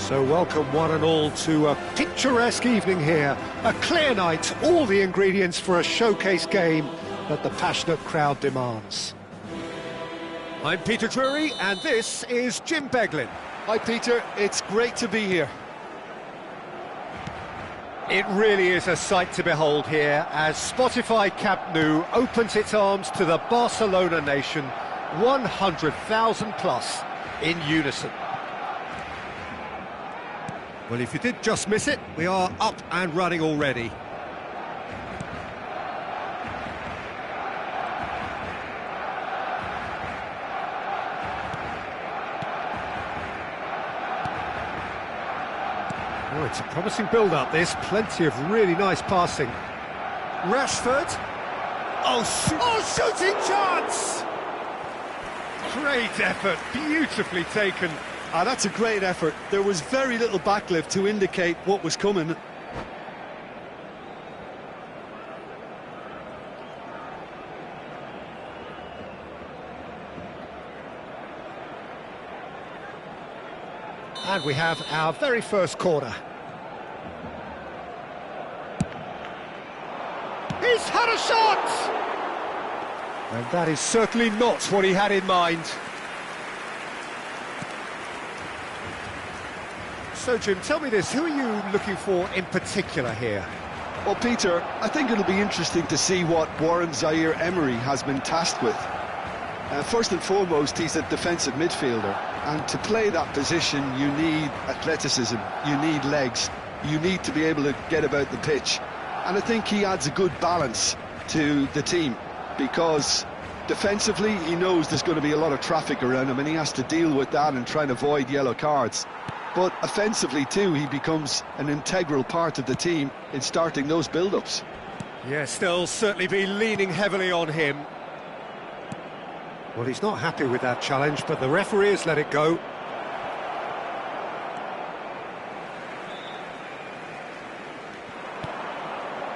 So welcome one and all to a picturesque evening here. A clear night, all the ingredients for a showcase game that the passionate crowd demands. I'm Peter Drury and this is Jim Beglin. Hi Peter, it's great to be here. It really is a sight to behold here as Spotify Camp Nou opens its arms to the Barcelona nation, 100,000 plus in unison. Well, if you did just miss it, we are up and running already. Oh, it's a promising build-up, this. Plenty of really nice passing. Rashford. Oh, shooting chance! Great effort, beautifully taken. That's a great effort. There was very little backlift to indicate what was coming. And we have our very first corner. He's had a shot! And that is certainly not what he had in mind. So, Jim, tell me this, who are you looking for in particular here? Well, Peter, I think it'll be interesting to see what Warren Zaire-Emery has been tasked with. First and foremost, he's a defensive midfielder, and to play that position, you need athleticism, you need legs, you need to be able to get about the pitch. And I think he adds a good balance to the team, because defensively, he knows there's going to be a lot of traffic around him, and he has to deal with that and try and avoid yellow cards. But offensively too, he becomes an integral part of the team in starting those build-ups. Yes, they'll certainly be leaning heavily on him. Well, he's not happy with that challenge, but the referee has let it go.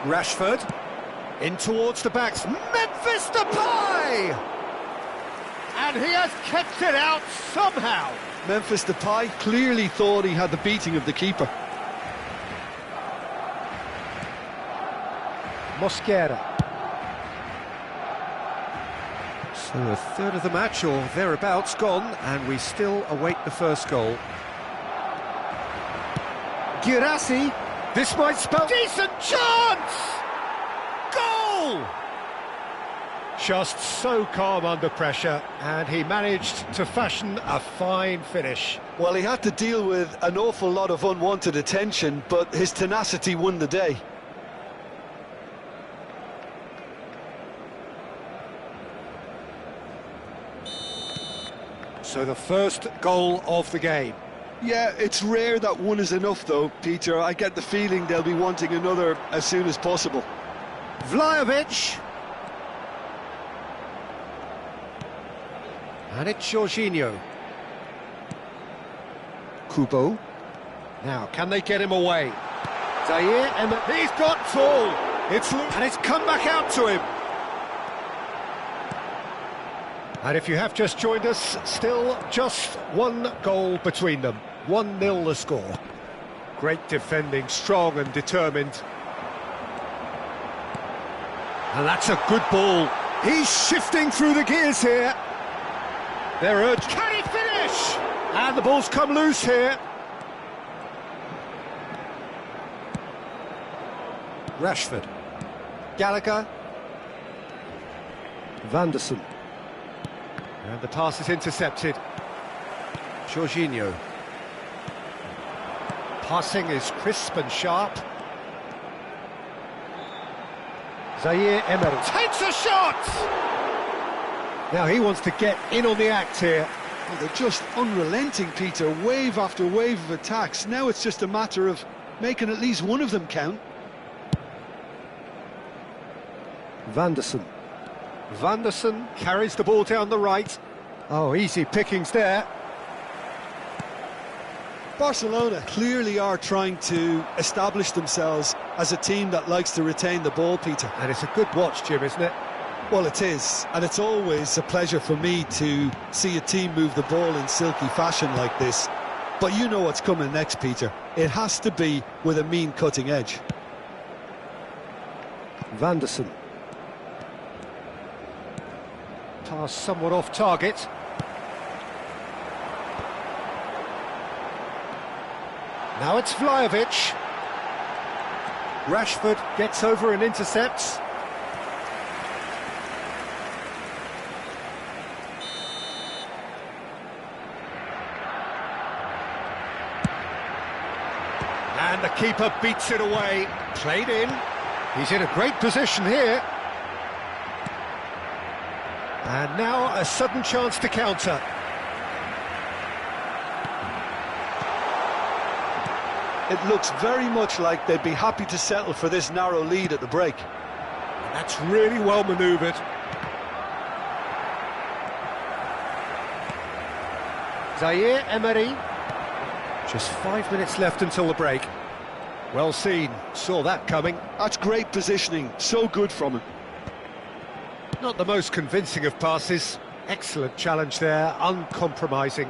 Rashford, in towards the backs, Memphis Depay! And he has kept it out somehow. Memphis Depay clearly thought he had the beating of the keeper. Mosquera. So a third of the match, or thereabouts, gone, and we still await the first goal. Girassi, this might spell... Decent chance! Goal! Just so calm under pressure, and he managed to fashion a fine finish. Well, he had to deal with an awful lot of unwanted attention, but his tenacity won the day. So the first goal of the game. Yeah, it's rare that one is enough, though, Peter. I get the feeling they'll be wanting another as soon as possible. Vlahovic. And it's Jorginho. Kubo. Now, can they get him away? Zaire-Emery. He's got tall. And it's come back out to him. And if you have just joined us, still just one goal between them. 1-0 the score. Great defending, strong and determined. And that's a good ball. He's shifting through the gears here. They're urged. Can he finish? And the ball's come loose here. Rashford. Gallagher. Vanderson. And the pass is intercepted. Jorginho. Passing is crisp and sharp. Zaire-Emery takes a shot! Now he wants to get in on the act here. Well, they're just unrelenting, Peter. Wave after wave of attacks. Now it's just a matter of making at least one of them count. Vanderson. Vanderson carries the ball down the right. Oh, easy pickings there. Barcelona clearly are trying to establish themselves as a team that likes to retain the ball, Peter. And it's a good watch, Jim, isn't it? Well, it is, and it's always a pleasure for me to see a team move the ball in silky fashion like this. But you know what's coming next, Peter. It has to be with a mean cutting edge. Vanderson. Pass somewhat off target. Now it's Vlahovic. Rashford gets over and intercepts. And the keeper beats it away. Played in. He's in a great position here. And now a sudden chance to counter. It looks very much like they'd be happy to settle for this narrow lead at the break. That's really well manoeuvred. Zaire Emery. Just 5 minutes left until the break. Well seen, saw that coming. That's great positioning, so good from him. Not the most convincing of passes. Excellent challenge there, uncompromising.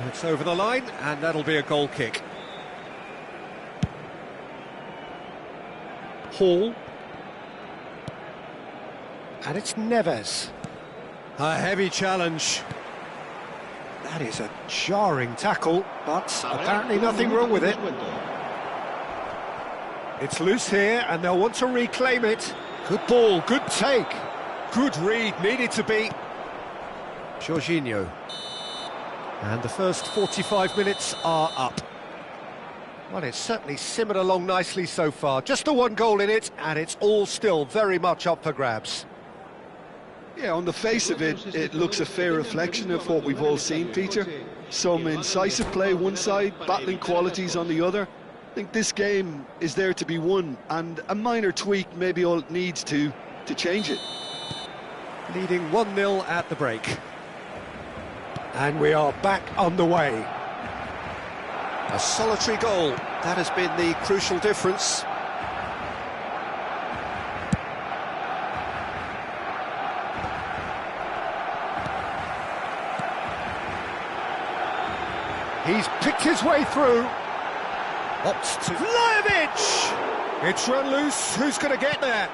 It's over the line, and that'll be a goal kick. Hall. And it's Neves. A heavy challenge. That is a jarring tackle, but apparently nothing wrong with it. It's loose here, and they'll want to reclaim it. Good ball, good take. Good read, needed to be. Jorginho. And the first 45 minutes are up. Well, it's certainly simmered along nicely so far. Just the one goal in it, and it's all still very much up for grabs. Yeah, on the face of it, it looks a fair reflection of what we've all seen, Peter. Some incisive play one side, battling qualities on the other. I think this game is there to be won, and a minor tweak maybe all it needs to change it. Leading 1-0 at the break. And we are back underway. A solitary goal, that has been the crucial difference. He's picked his way through. Opts to Vlahovic! It's run loose, who's going to get there?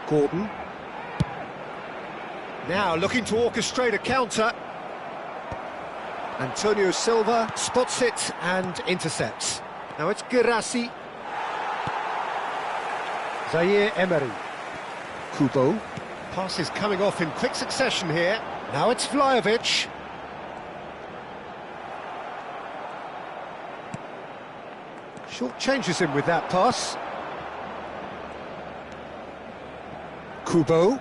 Gordon. Now looking to orchestrate a counter. Antonio Silva spots it and intercepts. Now it's Girassi. Zaire Emery. Kubo. Pass is coming off in quick succession here. Now it's Vlahovic. Short changes him with that pass. Kubo.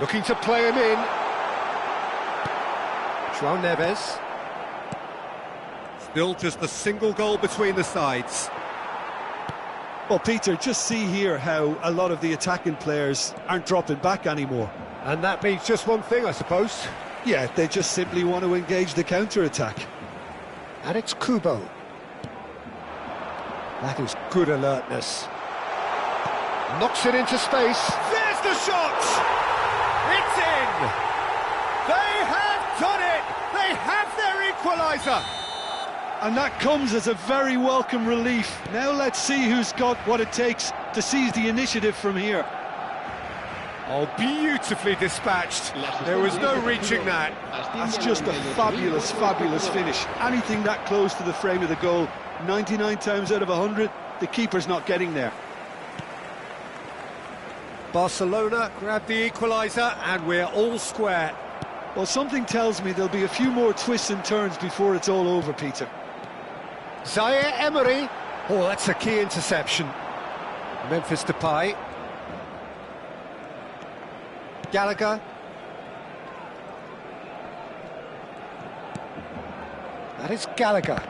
Looking to play him in. João Neves. Still just a single goal between the sides. Well, Peter, just see here how a lot of the attacking players aren't dropping back anymore. And that means just one thing, I suppose. Yeah, they just simply want to engage the counter-attack. And it's Kubo. That is good alertness. Knocks it into space. There's the shot! It's in! They have done it! They have their equaliser! And that comes as a very welcome relief. Now let's see who's got what it takes to seize the initiative from here. Oh, beautifully dispatched. There was no reaching that. That's just a fabulous, fabulous finish. Anything that close to the frame of the goal, 99 times out of 100, the keeper's not getting there. Barcelona grab the equaliser and we're all square. Well, something tells me there'll be a few more twists and turns before it's all over, Peter. Zaire Emery. Oh, that's a key interception. Memphis Depay. Gallagher. That is Gallagher.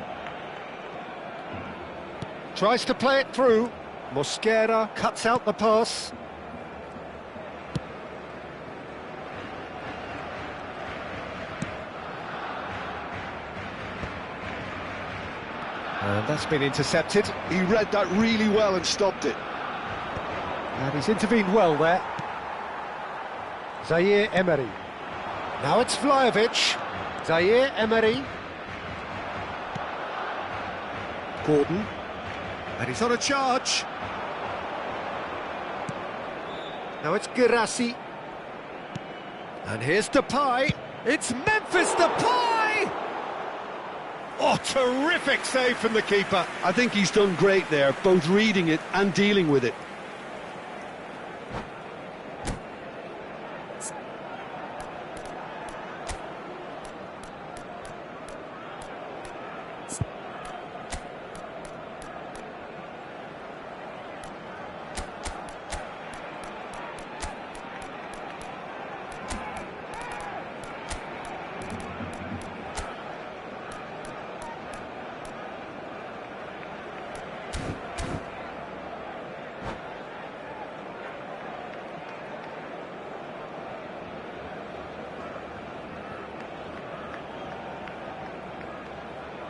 Tries to play it through. Mosquera cuts out the pass. And that's been intercepted. He read that really well and stopped it. And he's intervened well there. Zaire Emery. Now it's Vlahovic. Zaire Emery. Gordon. And he's on a charge. Now it's Girassi. And here's Depay. It's Memphis Depay! Oh, terrific save from the keeper. I think he's done great there, both reading it and dealing with it.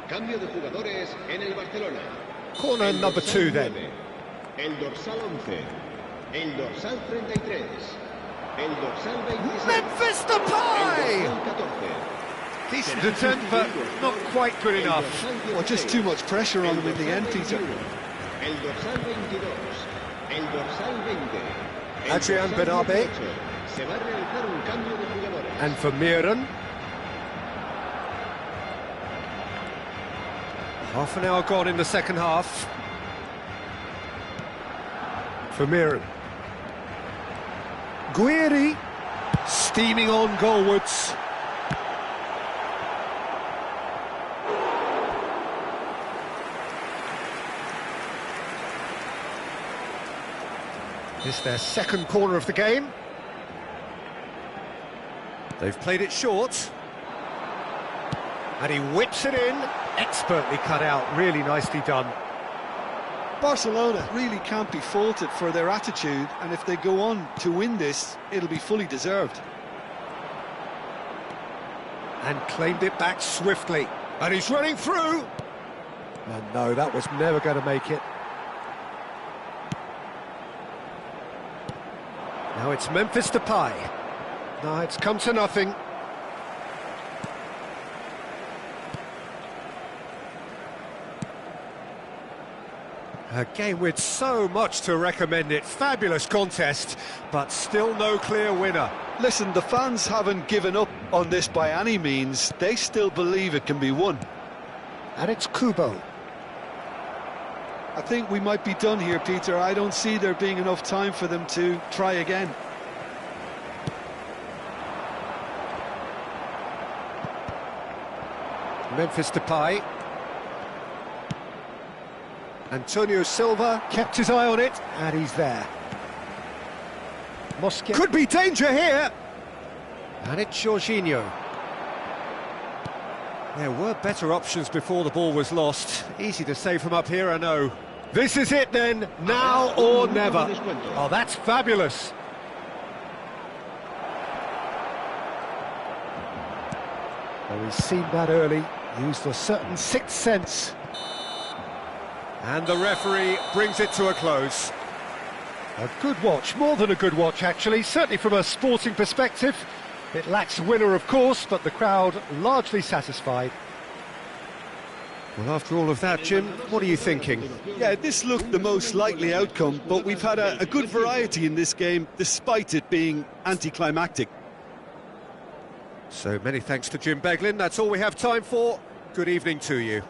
Cambio de jugadores en el Barcelona. Corner number 2 then. El dorsal 11. El dorsal 33. El dorsal 26. Memphis Depay! El dorsal 14. Decent attempt, but not quite good enough. Well, just too much pressure on him in the end, Peter. El dorsal 22. El dorsal 20. Adrian Benabe. Se va a realizar un cambio de jugadores. And for Miran. Half an hour gone in the second half. For Miran. Guiri. Steaming on goalwards. This is their second corner of the game. They've played it short. And he whips it in. Expertly cut out, really nicely done. Barcelona really can't be faulted for their attitude, and if they go on to win this, it'll be fully deserved. And claimed it back swiftly. And he's running through. And no, that was never going to make it. Now it's Memphis Depay. No, it's come to nothing. A game with so much to recommend it. Fabulous contest, but still no clear winner. Listen, the fans haven't given up on this by any means. They still believe it can be won. And it's Kubo. I think we might be done here, Peter. I don't see there being enough time for them to try again. Memphis Depay. Antonio Silva kept his eye on it, and he's there. Mosquera. Could be danger here! And it's Jorginho. There were better options before the ball was lost. Easy to say from up here, I know. This is it then, now or never. Oh, that's fabulous. Well, he's seen that early, used a certain sixth sense. And the referee brings it to a close. A good watch, more than a good watch actually, certainly from a sporting perspective. It lacks winner of course, but the crowd largely satisfied. Well, after all of that, Jim, what are you thinking? Yeah, this looked the most likely outcome, but we've had a good variety in this game, despite it being anticlimactic. So many thanks to Jim Beglin, that's all we have time for. Good evening to you.